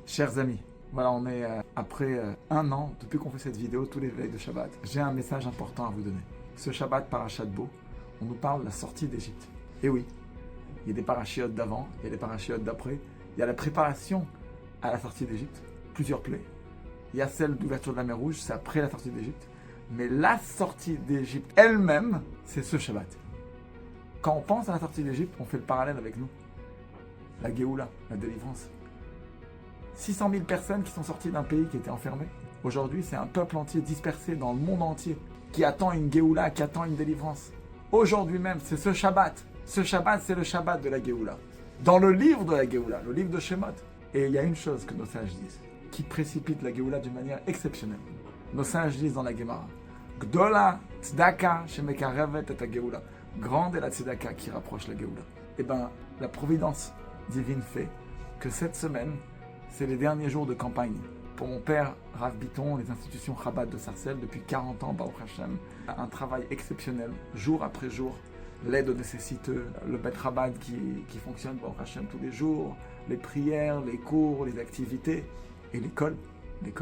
Chers amis, voilà, on est après un an depuis qu'on fait cette vidéo, tous les veilles de Shabbat. J'ai un message important à vous donner. Ce Shabbat, Parashat Bo, on nous parle de la sortie d'Égypte. Et oui, il y a des parachiotes d'avant, il y a des parachiotes d'après, il y a la préparation à la sortie d'Égypte, plusieurs plaies. Il y a celle d'ouverture de la mer Rouge, c'est après la sortie d'Égypte. Mais la sortie d'Égypte elle-même, c'est ce Shabbat. Quand on pense à la sortie d'Égypte, on fait le parallèle avec nous. La Géoula, la délivrance. 600 000 personnes qui sont sorties d'un pays qui était enfermé. Aujourd'hui, c'est un peuple entier dispersé dans le monde entier qui attend une Géoula, qui attend une délivrance. Aujourd'hui même, c'est ce Shabbat. Ce Shabbat, c'est le Shabbat de la Géoula. Dans le livre de la Géoula, le livre de Shemot. Et il y a une chose que nos sages disent, qui précipite la Géoula d'une manière exceptionnelle. Nos sages disent dans la Gemara, Gdola tzedaka shemekarevet et Géoula. Grande est la tzedaka qui rapproche la Géoula. Eh bien, la providence divine fait que cette semaine, c'est les derniers jours de campagne. Pour mon père, Rav Biton, les institutions Chabad de Sarcelles, depuis 40 ans, Baruch Hashem, un travail exceptionnel, jour après jour, l'aide aux nécessiteux, le Bet Chabad qui fonctionne, Baruch Hashem, tous les jours, les prières, les cours, les activités, et l'école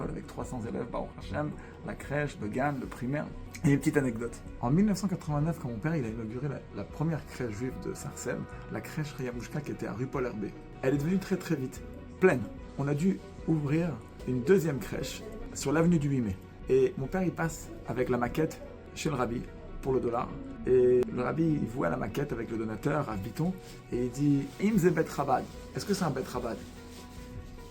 avec 300 élèves, Baruch Hashem, la crèche, le GAN, le primaire. Et une petite anecdote. En 1989, quand mon père il a inauguré la première crèche juive de Sarcelles, la crèche Riyamouchka qui était à rue Paul Herbé, elle est devenue très très vite pleine. On a dû ouvrir une deuxième crèche sur l'avenue du 8 mai. Et mon père il passe avec la maquette chez le rabbi pour le dollar. Et le rabbi il voit la maquette avec le donateur, Rav Biton, et il dit « Im ze bet Chabad ». Est-ce que c'est un bet Chabad?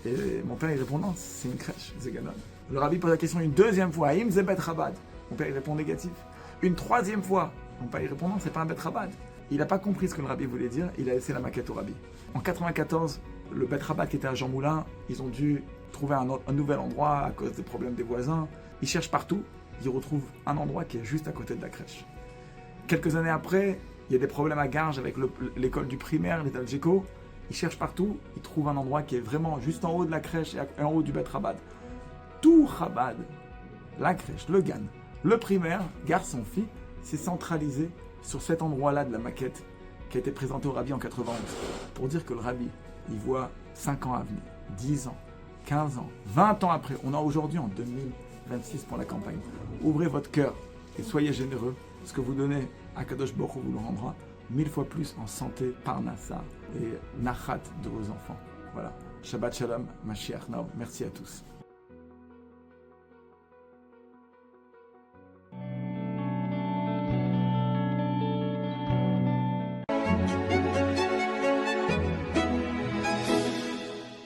Et mon père il répond non, c'est une crèche, c'est Ganon. Le rabbi pose la question une deuxième fois, Im ze bet Chabad. Mon père il répond négatif. Une troisième fois, mon père il répond non, c'est pas un bet Chabad. Il n'a pas compris ce que le rabbi voulait dire, il a laissé la maquette au rabbi. En 94, le bet Chabad qui était à Jean Moulin, ils ont dû trouver un nouvel endroit à cause des problèmes des voisins. Ils cherchent partout, ils retrouvent un endroit qui est juste à côté de la crèche. Quelques années après, il y a des problèmes à Garges avec l'école du primaire, l'état Algeco. Ils cherchent partout, ils trouvent un endroit qui est vraiment juste en haut de la crèche et en haut du Bet Chabad. Tout Chabad, la crèche, le GAN, le primaire, garçon, fille, c'est centralisé sur cet endroit-là de la maquette qui a été présentée au rabbi en 91. Pour dire que le rabbi, il voit 5 ans à venir, 10 ans, 15 ans, 20 ans après. On est aujourd'hui en 2026 pour la campagne. Ouvrez votre cœur et soyez généreux. Ce que vous donnez à Kadosh Baruch Hu vous le rendra 1000 fois plus en santé, parnassa et nachat de vos enfants. Voilà. Shabbat Shalom, Mashiach Naom. Merci à tous.